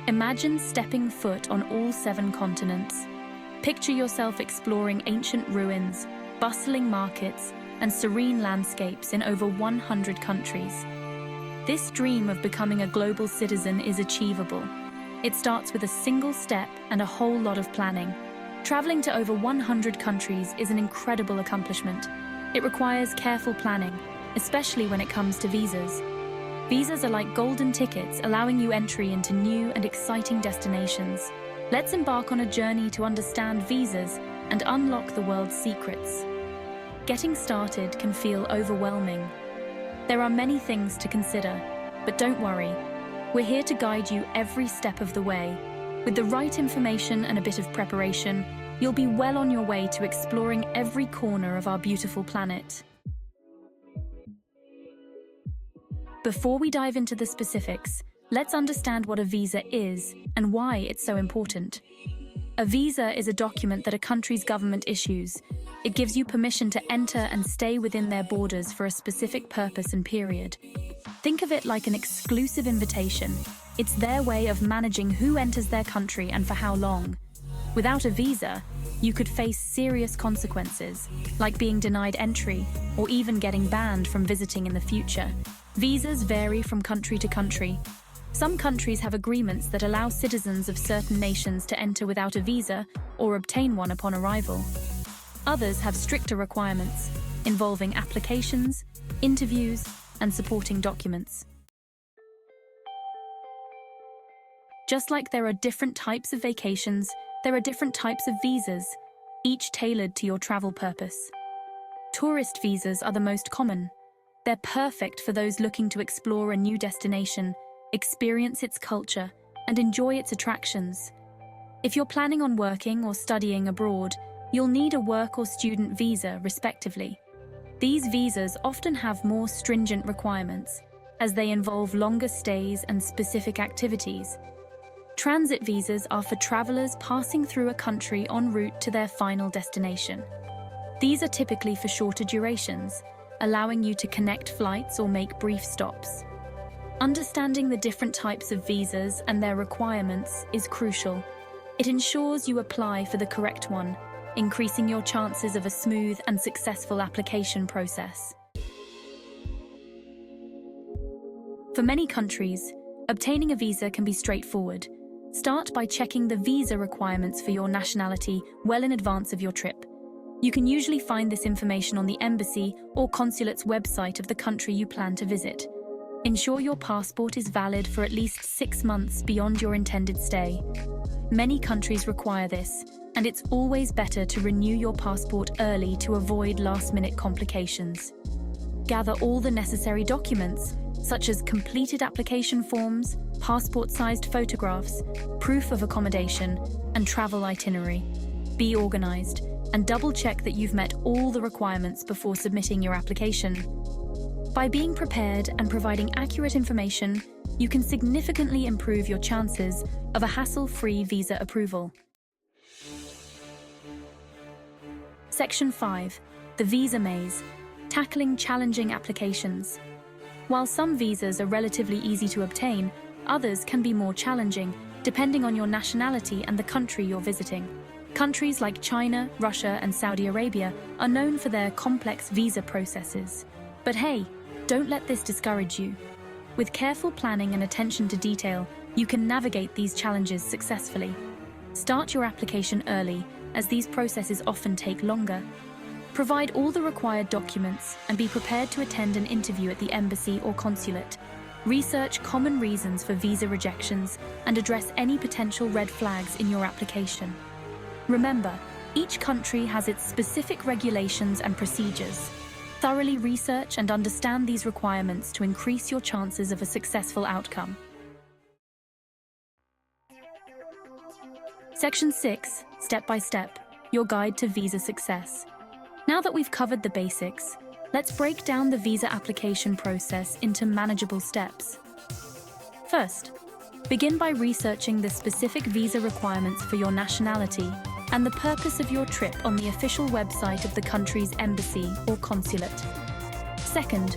Imagine stepping foot on all 7 continents. Picture yourself exploring ancient ruins, bustling markets, and serene landscapes in over 100 countries. This dream of becoming a global citizen is achievable. It starts with a single step and a whole lot of planning. Traveling to over 100 countries is an incredible accomplishment. It requires careful planning, especially when it comes to visas. Visas are like golden tickets, allowing you entry into new and exciting destinations. Let's embark on a journey to understand visas and unlock the world's secrets. Getting started can feel overwhelming. There are many things to consider, but don't worry. We're here to guide you every step of the way. With the right information and a bit of preparation, you'll be well on your way to exploring every corner of our beautiful planet. Before we dive into the specifics, let's understand what a visa is and why it's so important. A visa is a document that a country's government issues. It gives you permission to enter and stay within their borders for a specific purpose and period. Think of it like an exclusive invitation. It's their way of managing who enters their country and for how long. Without a visa, you could face serious consequences, like being denied entry or even getting banned from visiting in the future. Visas vary from country to country. Some countries have agreements that allow citizens of certain nations to enter without a visa or obtain one upon arrival. Others have stricter requirements, involving applications, interviews, and supporting documents. Just like there are different types of vacations, there are different types of visas, each tailored to your travel purpose. Tourist visas are the most common. They're perfect for those looking to explore a new destination, experience its culture, and enjoy its attractions. If you're planning on working or studying abroad, you'll need a work or student visa, respectively. These visas often have more stringent requirements, as they involve longer stays and specific activities. Transit visas are for travelers passing through a country en route to their final destination. These are typically for shorter durations, allowing you to connect flights or make brief stops. Understanding the different types of visas and their requirements is crucial. It ensures you apply for the correct one, increasing your chances of a smooth and successful application process. For many countries, obtaining a visa can be straightforward. Start by checking the visa requirements for your nationality well in advance of your trip. You can usually find this information on the embassy or consulate's website of the country you plan to visit. Ensure your passport is valid for at least 6 months beyond your intended stay. Many countries require this, and it's always better to renew your passport early to avoid last-minute complications. Gather all the necessary documents, such as completed application forms, passport-sized photographs, proof of accommodation, and travel itinerary. Be organized, and double-check that you've met all the requirements before submitting your application. By being prepared and providing accurate information, you can significantly improve your chances of a hassle-free visa approval. Section 5. The Visa Maze. Tackling challenging applications. While some visas are relatively easy to obtain, others can be more challenging, depending on your nationality and the country you're visiting. Countries like China, Russia, and Saudi Arabia are known for their complex visa processes. But hey, don't let this discourage you. With careful planning and attention to detail, you can navigate these challenges successfully. Start your application early, as these processes often take longer. Provide all the required documents and be prepared to attend an interview at the embassy or consulate. Research common reasons for visa rejections and address any potential red flags in your application. Remember, each country has its specific regulations and procedures. Thoroughly research and understand these requirements to increase your chances of a successful outcome. Section 6, Step by Step, your guide to visa success. Now that we've covered the basics, let's break down the visa application process into manageable steps. First, begin by researching the specific visa requirements for your nationality and the purpose of your trip on the official website of the country's embassy or consulate. Second,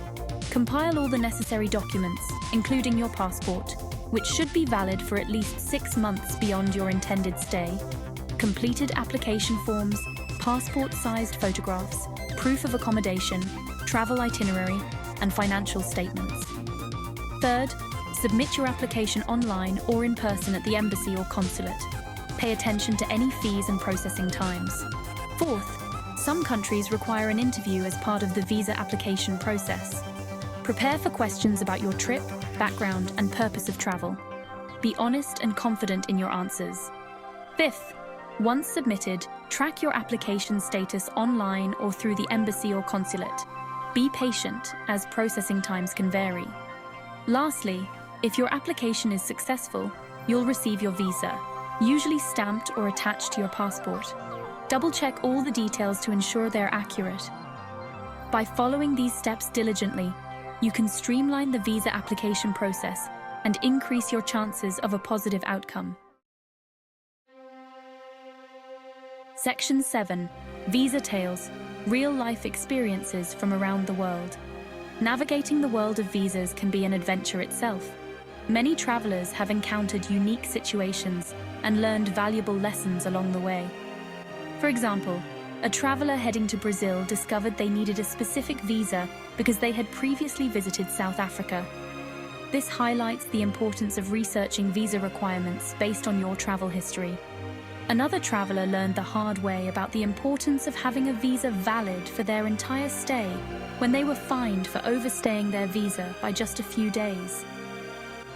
compile all the necessary documents, including your passport. which should be valid for at least 6 months beyond your intended stay, completed application forms, passport-sized photographs, proof of accommodation, travel itinerary, and financial statements. Third, submit your application online or in person at the embassy or consulate. Pay attention to any fees and processing times. Fourth, some countries require an interview as part of the visa application process. Prepare for questions about your trip, background, and purpose of travel. Be honest and confident in your answers. Fifth, once submitted, track your application status online or through the embassy or consulate. Be patient, as processing times can vary. Lastly, if your application is successful, you'll receive your visa, usually stamped or attached to your passport. Double-check all the details to ensure they're accurate. By following these steps diligently, you can streamline the visa application process and increase your chances of a positive outcome. Section 7. Visa Tales, real-life experiences from around the world. Navigating the world of visas can be an adventure itself. Many travelers have encountered unique situations and learned valuable lessons along the way. For example, a traveler heading to Brazil discovered they needed a specific visa because they had previously visited South Africa. This highlights the importance of researching visa requirements based on your travel history. Another traveler learned the hard way about the importance of having a visa valid for their entire stay when they were fined for overstaying their visa by just a few days.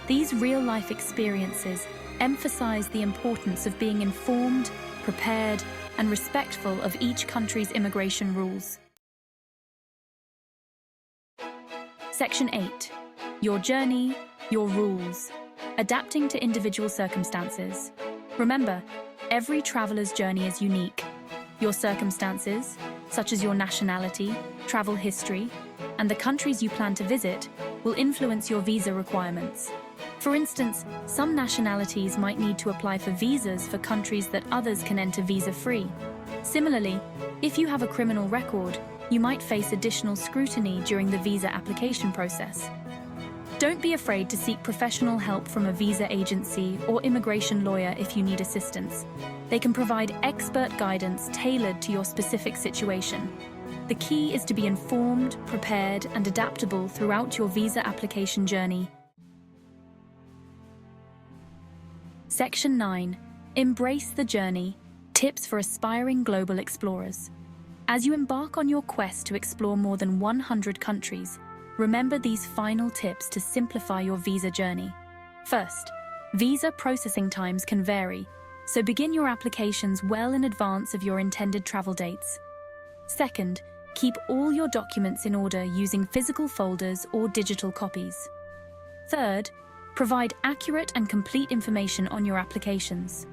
These real-life experiences emphasize the importance of being informed, prepared, and respectful of each country's immigration rules. Section 8. Your journey, your rules. Adapting to individual circumstances. Remember, every traveler's journey is unique. Your circumstances, such as your nationality, travel history, and the countries you plan to visit, will influence your visa requirements. For instance, some nationalities might need to apply for visas for countries that others can enter visa-free. Similarly, if you have a criminal record, you might face additional scrutiny during the visa application process. Don't be afraid to seek professional help from a visa agency or immigration lawyer if you need assistance. They can provide expert guidance tailored to your specific situation. The key is to be informed, prepared, and adaptable throughout your visa application journey. Section 9. Embrace the journey. Tips for aspiring global explorers. As you embark on your quest to explore more than 100 countries, remember these final tips to simplify your visa journey. First, visa processing times can vary, so begin your applications well in advance of your intended travel dates. Second, keep all your documents in order using physical folders or digital copies. Third, provide accurate and complete information on your applications.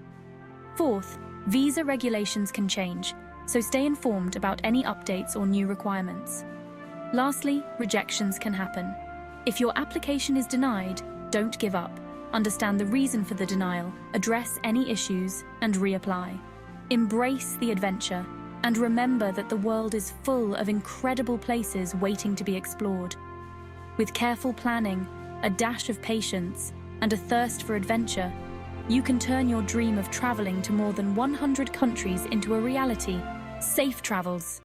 Fourth, visa regulations can change, so stay informed about any updates or new requirements. Lastly, rejections can happen. If your application is denied, don't give up. Understand the reason for the denial, address any issues, and reapply. Embrace the adventure, and remember that the world is full of incredible places waiting to be explored. With careful planning, a dash of patience, and a thirst for adventure, you can turn your dream of traveling to more than 100 countries into a reality. Safe travels!